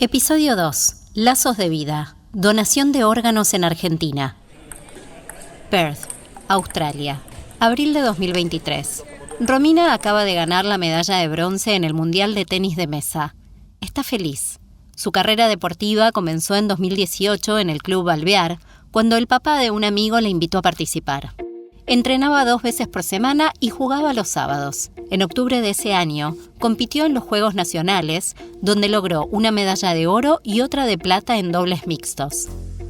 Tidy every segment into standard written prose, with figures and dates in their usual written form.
Episodio 2. Lazos de vida. Donación de órganos en Argentina. Perth, Australia. Abril de 2023. Romina acaba de ganar la medalla de bronce en el Mundial de Tenis de Mesa. Está feliz. Su carrera deportiva comenzó en 2018 en el Club Alvear, cuando el papá de un amigo le invitó a participar. Entrenaba 2 veces por semana y jugaba los sábados. En octubre de ese año, compitió en los Juegos Nacionales, donde logró una medalla de oro y otra de plata en dobles mixtos.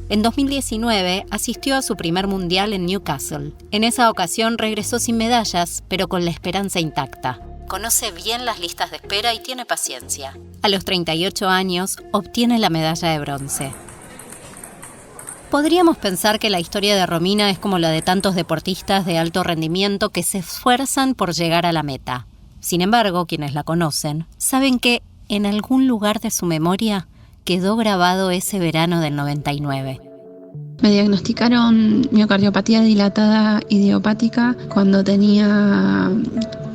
En 2019, asistió a su primer mundial en Newcastle. En esa ocasión regresó sin medallas, pero con la esperanza intacta. Conoce bien las listas de espera y tiene paciencia. A los 38 años, obtiene la medalla de bronce. Podríamos pensar que la historia de Romina es como la de tantos deportistas de alto rendimiento que se esfuerzan por llegar a la meta. Sin embargo, quienes la conocen, saben que en algún lugar de su memoria quedó grabado ese verano del 99. Me diagnosticaron miocardiopatía dilatada idiopática cuando tenía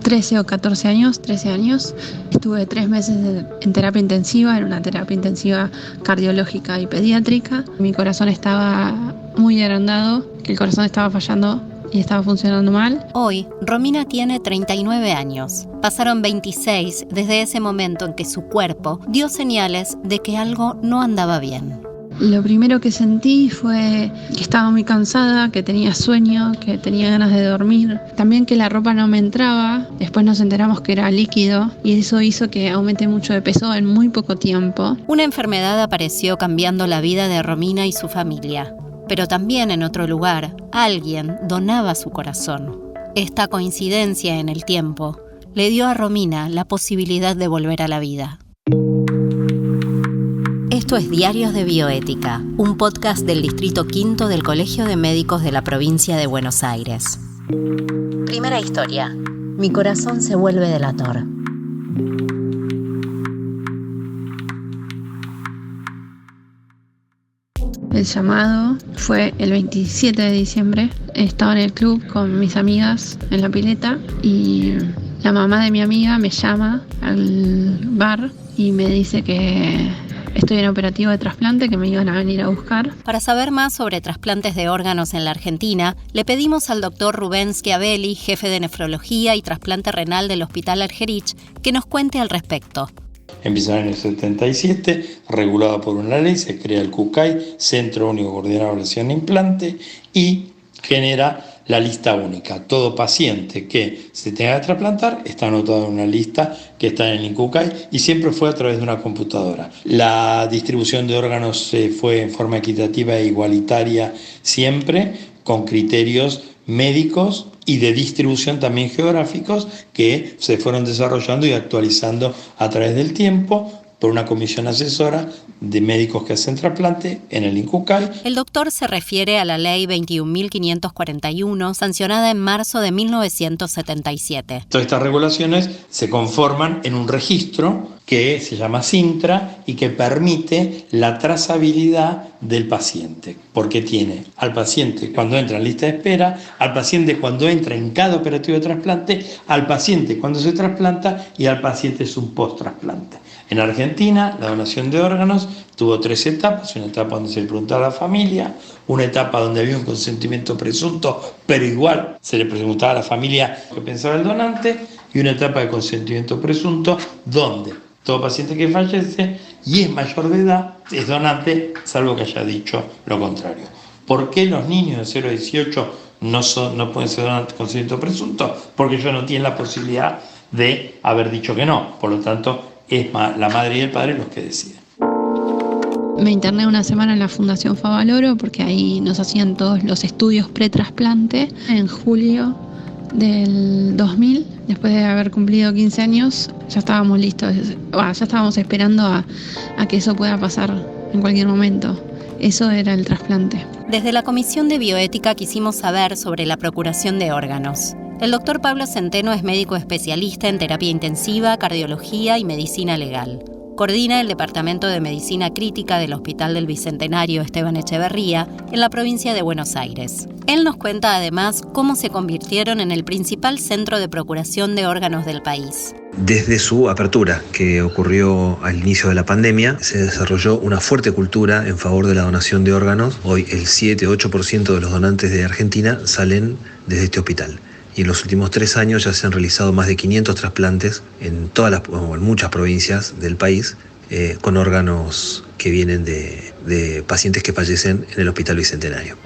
13 o 14 años, 13 años. Estuve 3 meses en terapia intensiva, en una terapia intensiva cardiológica y pediátrica. Mi corazón estaba muy agrandado, que el corazón estaba fallando y estaba funcionando mal. Hoy, Romina tiene 39 años. Pasaron 26 desde ese momento en que su cuerpo dio señales de que algo no andaba bien. Lo primero que sentí fue que estaba muy cansada, que tenía sueño, que tenía ganas de dormir. También que la ropa no me entraba. Después nos enteramos que era líquido y eso hizo que aumente mucho de peso en muy poco tiempo. Una enfermedad apareció cambiando la vida de Romina y su familia. Pero también en otro lugar, alguien donaba su corazón. Esta coincidencia en el tiempo le dio a Romina la posibilidad de volver a la vida. Esto es Diarios de Bioética, un podcast del Distrito Quinto del Colegio de Médicos de la Provincia de Buenos Aires. Primera historia. Mi corazón se vuelve delator. El llamado fue el 27 de diciembre. Estaba en el club con mis amigas en la pileta y la mamá de mi amiga me llama al bar y me dice que estoy en operativo de trasplante, que me iban a venir a buscar. Para saber más sobre trasplantes de órganos en la Argentina, le pedimos al doctor Rubén Schiavelli, jefe de nefrología y trasplante renal del Hospital Argerich, que nos cuente al respecto. Empieza en el 77, regulado por una ley, se crea el CUCAI, Centro Único Coordinador de Evaluación de Implante, y genera la lista única. Todo paciente que se tenga que trasplantar está anotado en una lista que está en el INCUCAI y siempre fue a través de una computadora. La distribución de órganos fue en forma equitativa e igualitaria siempre, con criterios médicos y de distribución también geográficos que se fueron desarrollando y actualizando a través del tiempo por una comisión asesora de médicos que hacen trasplante en el INCUCAI. El doctor se refiere a la ley 21.541, sancionada en marzo de 1977. Todas estas regulaciones se conforman en un registro que se llama Sintra y que permite la trazabilidad del paciente, porque tiene al paciente cuando entra en lista de espera, al paciente cuando entra en cada operativo de trasplante, al paciente cuando se trasplanta y al paciente es un post-trasplante. En Argentina, la donación de órganos tuvo 3 etapas, una etapa donde se le preguntaba a la familia, una etapa donde había un consentimiento presunto, pero igual se le preguntaba a la familia qué pensaba el donante, y una etapa de consentimiento presunto donde todo paciente que fallece y es mayor de edad es donante, salvo que haya dicho lo contrario. ¿Por qué los niños de 0 a 18 no pueden ser donantes con consentimiento presunto? Porque ellos no tienen la posibilidad de haber dicho que no, por lo tanto es la madre y el padre los que deciden. Me interné una semana en la Fundación Favaloro porque ahí nos hacían todos los estudios pre-trasplante. En julio del 2000, después de haber cumplido 15 años, ya estábamos listos, ya estábamos esperando a que eso pueda pasar en cualquier momento. Eso era el trasplante. Desde la Comisión de Bioética quisimos saber sobre la procuración de órganos. El doctor Pablo Centeno es médico especialista en terapia intensiva, cardiología y medicina legal. Coordina el Departamento de Medicina Crítica del Hospital del Bicentenario Esteban Echeverría en la provincia de Buenos Aires. Él nos cuenta además cómo se convirtieron en el principal centro de procuración de órganos del país. Desde su apertura, que ocurrió al inicio de la pandemia, se desarrolló una fuerte cultura en favor de la donación de órganos. Hoy el 7-8% de los donantes de Argentina salen desde este hospital. Y en los últimos 3 años ya se han realizado más de 500 trasplantes en muchas provincias del país, con órganos que vienen de pacientes que fallecen en el Hospital Bicentenario.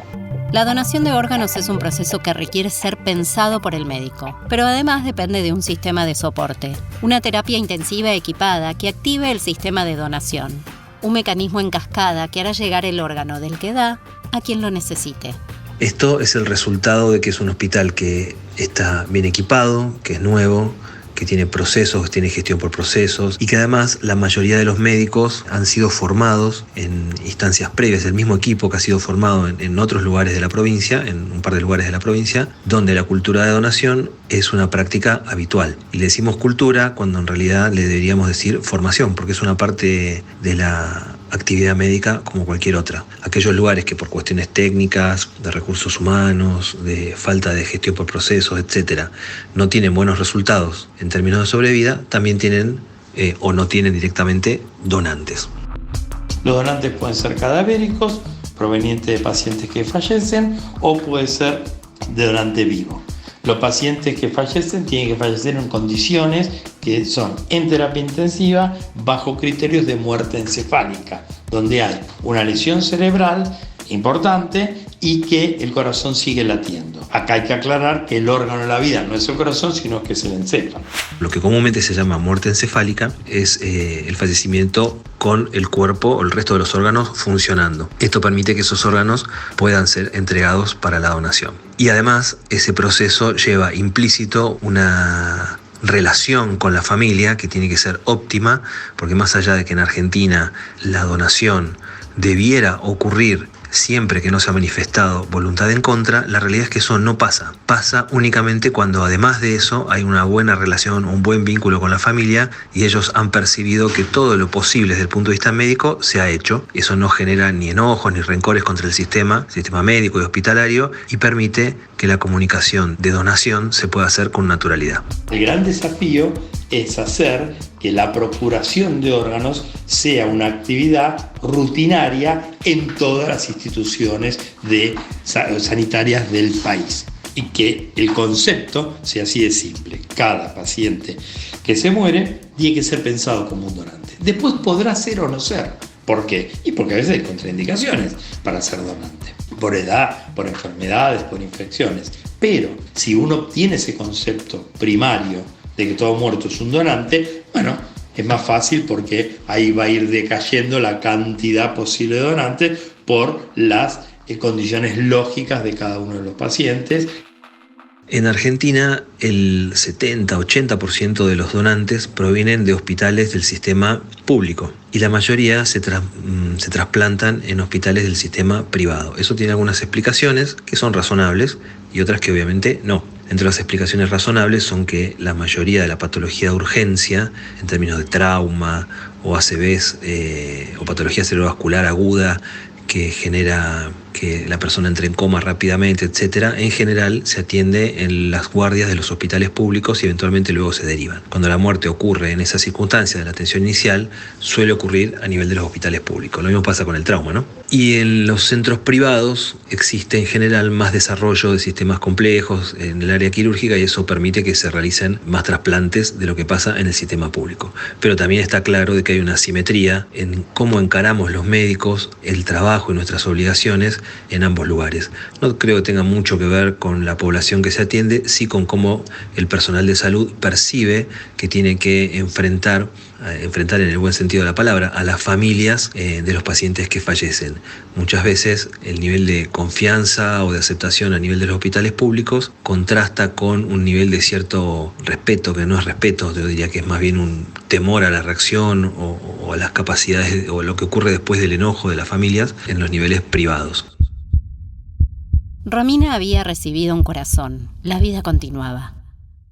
La donación de órganos es un proceso que requiere ser pensado por el médico, pero además depende de un sistema de soporte, una terapia intensiva equipada que active el sistema de donación, un mecanismo en cascada que hará llegar el órgano del que da a quien lo necesite. Esto es el resultado de que es un hospital que está bien equipado, que es nuevo, que tiene procesos, que tiene gestión por procesos y que además la mayoría de los médicos han sido formados en instancias previas, el mismo equipo que ha sido formado en otros lugares de la provincia, en un par de lugares de la provincia, donde la cultura de donación es una práctica habitual. Y le decimos cultura cuando en realidad le deberíamos decir formación, porque es una parte de la actividad médica como cualquier otra. Aquellos lugares que por cuestiones técnicas, de recursos humanos, de falta de gestión por procesos, etc., no tienen buenos resultados en términos de sobrevida, también tienen o no tienen directamente donantes. Los donantes pueden ser cadavéricos, provenientes de pacientes que fallecen, o puede ser de donante vivo. Los pacientes que fallecen tienen que fallecer en condiciones que son en terapia intensiva bajo criterios de muerte encefálica, donde hay una lesión cerebral importante y que el corazón sigue latiendo. Acá hay que aclarar que el órgano de la vida no es el corazón, sino que es el encéfalo. Lo que comúnmente se llama muerte encefálica es el fallecimiento con el cuerpo o el resto de los órganos funcionando. Esto permite que esos órganos puedan ser entregados para la donación. Y además, ese proceso lleva implícito una relación con la familia que tiene que ser óptima, porque más allá de que en Argentina la donación debiera ocurrir siempre que no se ha manifestado voluntad en contra, la realidad es que eso no pasa. Pasa únicamente cuando además de eso hay una buena relación, un buen vínculo con la familia y ellos han percibido que todo lo posible desde el punto de vista médico se ha hecho. Eso no genera ni enojos ni rencores contra el sistema médico y hospitalario y permite que la comunicación de donación se pueda hacer con naturalidad. El gran desafío es hacer que la procuración de órganos sea una actividad rutinaria en todas las instituciones sanitarias del país y que el concepto sea así de simple. Cada paciente que se muere tiene que ser pensado como un donante. Después podrá ser o no ser. ¿Por qué? Y porque a veces hay contraindicaciones para ser donante. Por edad, por enfermedades, por infecciones. Pero si uno tiene ese concepto primario de que todo muerto es un donante, bueno, es más fácil porque ahí va a ir decayendo la cantidad posible de donantes por las condiciones lógicas de cada uno de los pacientes. En Argentina, el 70-80% de los donantes provienen de hospitales del sistema público y la mayoría se trasplantan en hospitales del sistema privado. Eso tiene algunas explicaciones que son razonables y otras que obviamente no. Entre las explicaciones razonables son que la mayoría de la patología de urgencia, en términos de trauma o ACVs o patología cerebrovascular aguda, que genera que la persona entre en coma rápidamente, etc., en general se atiende en las guardias de los hospitales públicos y eventualmente luego se derivan. Cuando la muerte ocurre en esas circunstancias de la atención inicial, suele ocurrir a nivel de los hospitales públicos. Lo mismo pasa con el trauma, ¿no? Y en los centros privados existe en general más desarrollo de sistemas complejos en el área quirúrgica y eso permite que se realicen más trasplantes de lo que pasa en el sistema público. Pero también está claro de que hay una asimetría en cómo encaramos los médicos el trabajo y nuestras obligaciones en ambos lugares. No creo que tenga mucho que ver con la población que se atiende, sí con cómo el personal de salud percibe que tiene que enfrentar en el buen sentido de la palabra, a las familias de los pacientes que fallecen. Muchas veces el nivel de confianza o de aceptación a nivel de los hospitales públicos contrasta con un nivel de cierto respeto, que no es respeto, yo diría que es más bien un temor a la reacción o a las capacidades o lo que ocurre después del enojo de las familias en los niveles privados. Romina había recibido un corazón. La vida continuaba.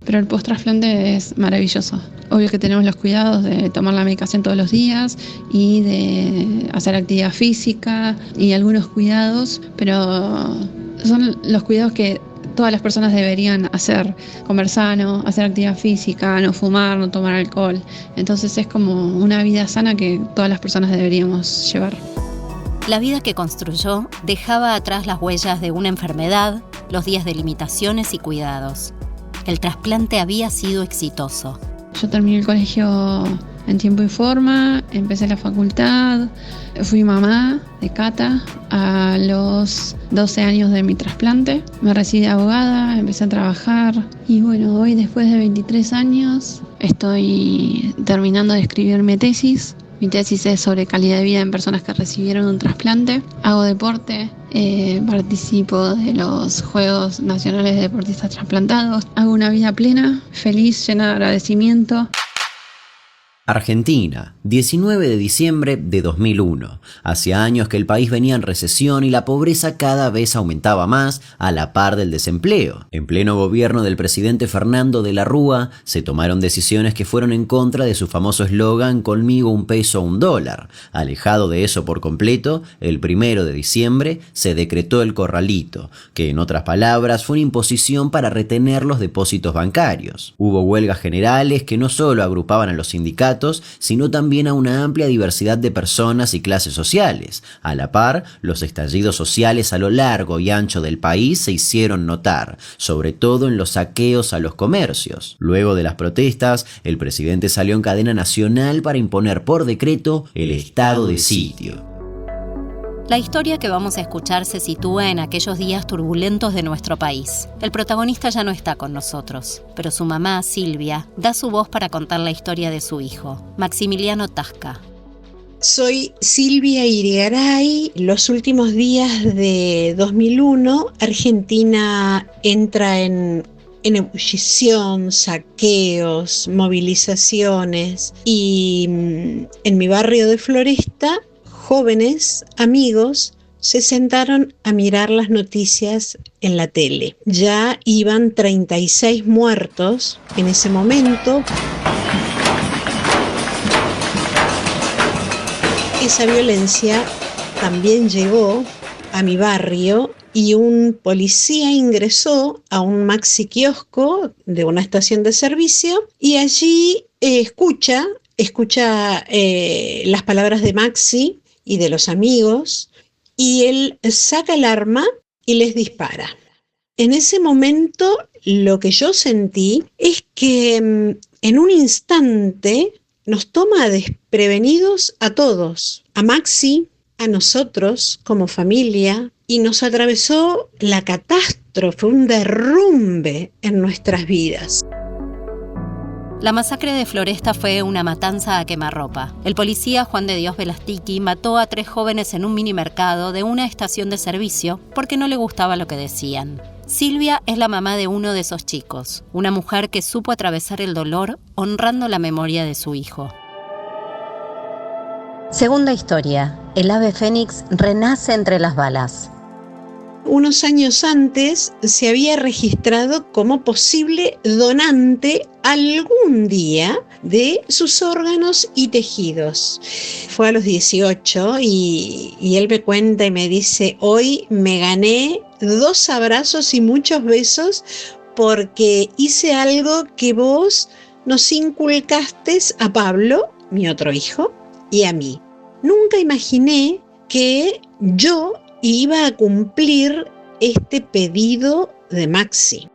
Pero el post-trasplante es maravilloso. Obvio que tenemos los cuidados de tomar la medicación todos los días y de hacer actividad física y algunos cuidados, pero son los cuidados que todas las personas deberían hacer: comer sano, hacer actividad física, no fumar, no tomar alcohol. Entonces es como una vida sana que todas las personas deberíamos llevar. La vida que construyó dejaba atrás las huellas de una enfermedad, los días de limitaciones y cuidados. El trasplante había sido exitoso. Yo terminé el colegio en tiempo y forma, empecé la facultad, fui mamá de Cata a los 12 años de mi trasplante. Me recibí de abogada, empecé a trabajar y bueno, hoy después de 23 años estoy terminando de escribir mi tesis. Mi tesis es sobre calidad de vida en personas que recibieron un trasplante. Hago deporte, participo de los Juegos Nacionales de Deportistas Trasplantados. Hago una vida plena, feliz, llena de agradecimiento. Argentina, 19 de diciembre de 2001. Hacía años que el país venía en recesión y la pobreza cada vez aumentaba más a la par del desempleo. En pleno gobierno del presidente Fernando de la Rúa, se tomaron decisiones que fueron en contra de su famoso eslogan "Conmigo un peso, un dólar". Alejado de eso por completo, el 1 de diciembre se decretó el corralito, que en otras palabras fue una imposición para retener los depósitos bancarios. Hubo huelgas generales que no solo agrupaban a los sindicatos, sino también a una amplia diversidad de personas y clases sociales. A la par, los estallidos sociales a lo largo y ancho del país se hicieron notar, sobre todo en los saqueos a los comercios. Luego de las protestas, el presidente salió en cadena nacional para imponer por decreto el estado de sitio. La historia que vamos a escuchar se sitúa en aquellos días turbulentos de nuestro país. El protagonista ya no está con nosotros, pero su mamá, Silvia, da su voz para contar la historia de su hijo, Maximiliano Tasca. Soy Silvia Irigaray. Los últimos días de 2001, Argentina entra en ebullición, saqueos, movilizaciones y en mi barrio de Floresta, jóvenes, amigos, se sentaron a mirar las noticias en la tele. Ya iban 36 muertos en ese momento. Esa violencia también llegó a mi barrio y un policía ingresó a un maxi kiosco de una estación de servicio y allí escucha las palabras de Maxi y de los amigos, y él saca el arma y les dispara. En ese momento lo que yo sentí es que en un instante nos toma desprevenidos a todos, a Maxi, a nosotros como familia, y nos atravesó la catástrofe, un derrumbe en nuestras vidas. La masacre de Floresta fue una matanza a quemarropa. El policía Juan de Dios Velastiqui mató a 3 jóvenes en un minimercado de una estación de servicio porque no le gustaba lo que decían. Silvia es la mamá de uno de esos chicos, una mujer que supo atravesar el dolor honrando la memoria de su hijo. Segunda historia. El ave fénix renace entre las balas. Unos años antes se había registrado como posible donante algún día de sus órganos y tejidos. Fue a los 18 y él me cuenta y me dice: hoy me gané 2 abrazos y muchos besos porque hice algo que vos nos inculcaste a Pablo, mi otro hijo, y a mí. Nunca imaginé que yo iba a cumplir este pedido de Maxi.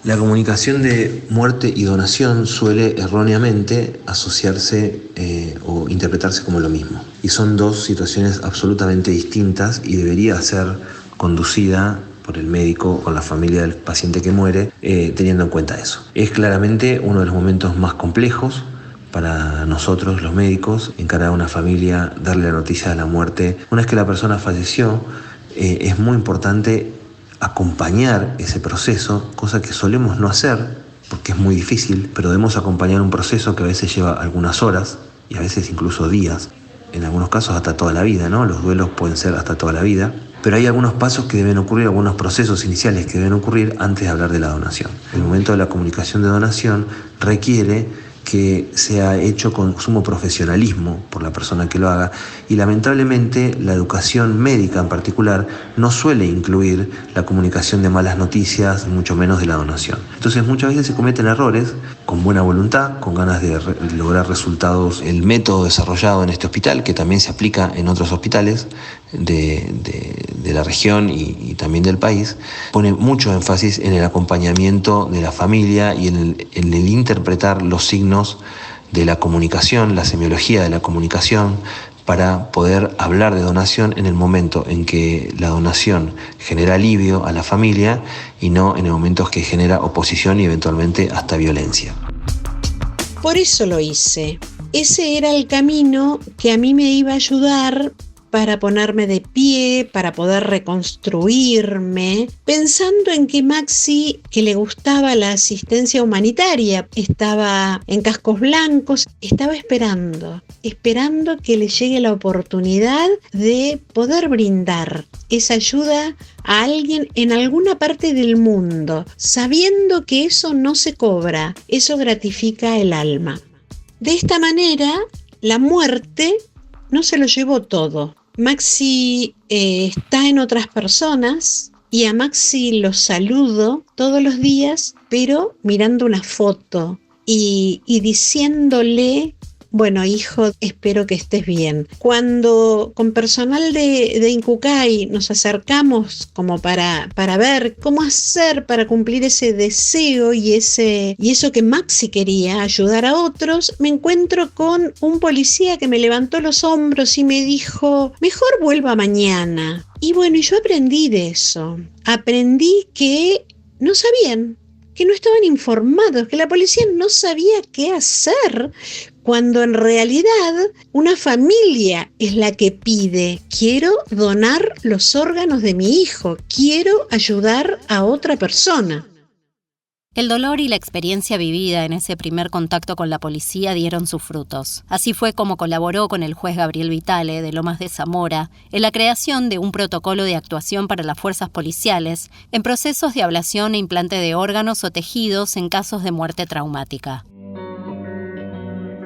La comunicación de muerte y donación suele erróneamente asociarse o interpretarse como lo mismo. Y son 2 situaciones absolutamente distintas y debería ser conducida por el médico con la familia del paciente que muere, teniendo en cuenta eso. Es claramente uno de los momentos más complejos para nosotros los médicos, encarar a una familia, darle la noticia de la muerte. Una vez que la persona falleció, es muy importante acompañar ese proceso, cosa que solemos no hacer porque es muy difícil, pero debemos acompañar un proceso que a veces lleva algunas horas y a veces incluso días, en algunos casos hasta toda la vida, ¿no? Los duelos pueden ser hasta toda la vida, pero hay algunos pasos que deben ocurrir, algunos procesos iniciales que deben ocurrir antes de hablar de la donación. El momento de la comunicación de donación requiere que sea hecho con sumo profesionalismo por la persona que lo haga, y lamentablemente la educación médica en particular no suele incluir la comunicación de malas noticias, mucho menos de la donación. Entonces muchas veces se cometen errores con buena voluntad, con ganas de lograr resultados. El método desarrollado en este hospital, que también se aplica en otros hospitales de la región y también del país, pone mucho énfasis en el acompañamiento de la familia y en el interpretar los signos de la comunicación, la semiología de la comunicación, para poder hablar de donación en el momento en que la donación genera alivio a la familia y no en el momento que genera oposición y eventualmente hasta violencia. Por eso lo hice. Ese era el camino que a mí me iba a ayudar para ponerme de pie, para poder reconstruirme, pensando en que Maxi, que le gustaba la asistencia humanitaria, estaba en Cascos Blancos, estaba esperando que le llegue la oportunidad de poder brindar esa ayuda a alguien en alguna parte del mundo, sabiendo que eso no se cobra, eso gratifica el alma. De esta manera, la muerte no se lo llevó todo. Maxi está en otras personas y a Maxi lo saludo todos los días, pero mirando una foto y diciéndole: bueno, hijo, espero que estés bien. Cuando con personal de Incucay nos acercamos como para ver cómo hacer para cumplir ese deseo y eso que Maxi quería, ayudar a otros, me encuentro con un policía que me levantó los hombros y me dijo: mejor vuelva mañana. Y bueno, yo aprendí de eso. Aprendí que no sabían, que no estaban informados, que la policía no sabía qué hacer, cuando en realidad una familia es la que pide: quiero donar los órganos de mi hijo, quiero ayudar a otra persona. El dolor y la experiencia vivida en ese primer contacto con la policía dieron sus frutos. Así fue como colaboró con el juez Gabriel Vitale, de Lomas de Zamora, en la creación de un protocolo de actuación para las fuerzas policiales en procesos de ablación e implante de órganos o tejidos en casos de muerte traumática.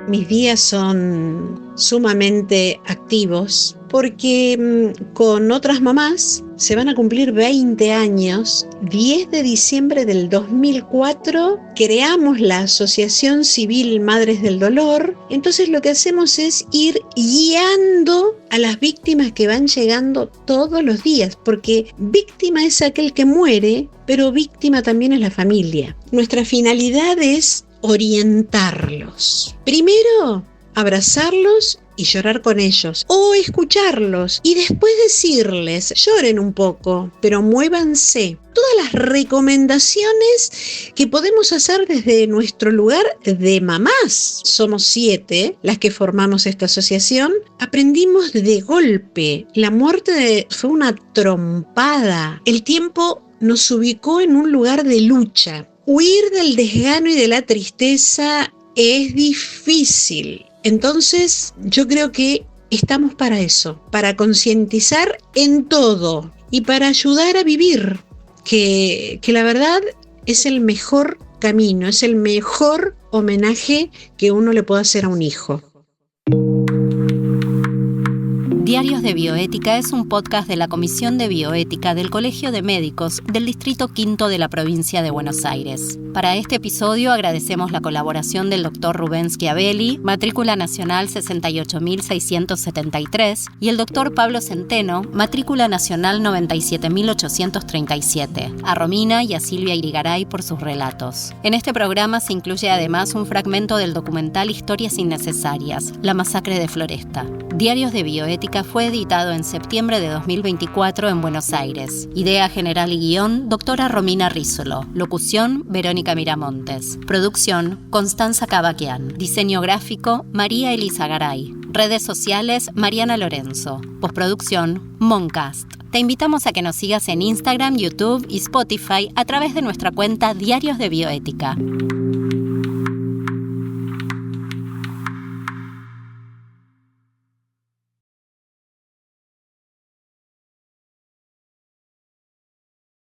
Mis días son sumamente activos porque con otras mamás se van a cumplir 20 años. 10 de diciembre del 2004 creamos la Asociación Civil Madres del Dolor. Entonces lo que hacemos es ir guiando a las víctimas que van llegando todos los días, porque víctima es aquel que muere, pero víctima también es la familia. Nuestra finalidad es orientarlos. Primero, abrazarlos y llorar con ellos, o escucharlos y después decirles: lloren un poco, pero muévanse. Todas las recomendaciones que podemos hacer desde nuestro lugar de mamás. Somos 7 las que formamos esta asociación. Aprendimos de golpe. La muerte fue una trompada. El tiempo nos ubicó en un lugar de lucha. Huir del desgano y de la tristeza es difícil. Entonces, yo creo que estamos para eso, para concientizar en todo y para ayudar a vivir, que la verdad es el mejor camino, es el mejor homenaje que uno le puede hacer a un hijo. Diarios de Bioética es un podcast de la Comisión de Bioética del Colegio de Médicos del Distrito Quinto de la provincia de Buenos Aires. Para este episodio agradecemos la colaboración del Dr. Rubén Schiavelli, matrícula nacional 68.673, y el Dr. Pablo Centeno, matrícula nacional 97.837, a Romina y a Silvia Irigaray por sus relatos. En este programa se incluye además un fragmento del documental Historias Innecesarias, la masacre de Floresta. Diarios de Bioética fue editado en septiembre de 2024 en Buenos Aires. Idea general y guión, doctora Romina Rízolo. Locución, Verónica Miramontes. Producción, Constanza Cavaquian. Diseño gráfico, María Elisa Garay. Redes sociales, Mariana Lorenzo. Postproducción, Moncast. Te invitamos a que nos sigas en Instagram, YouTube y Spotify a través de nuestra cuenta Diarios de Bioética.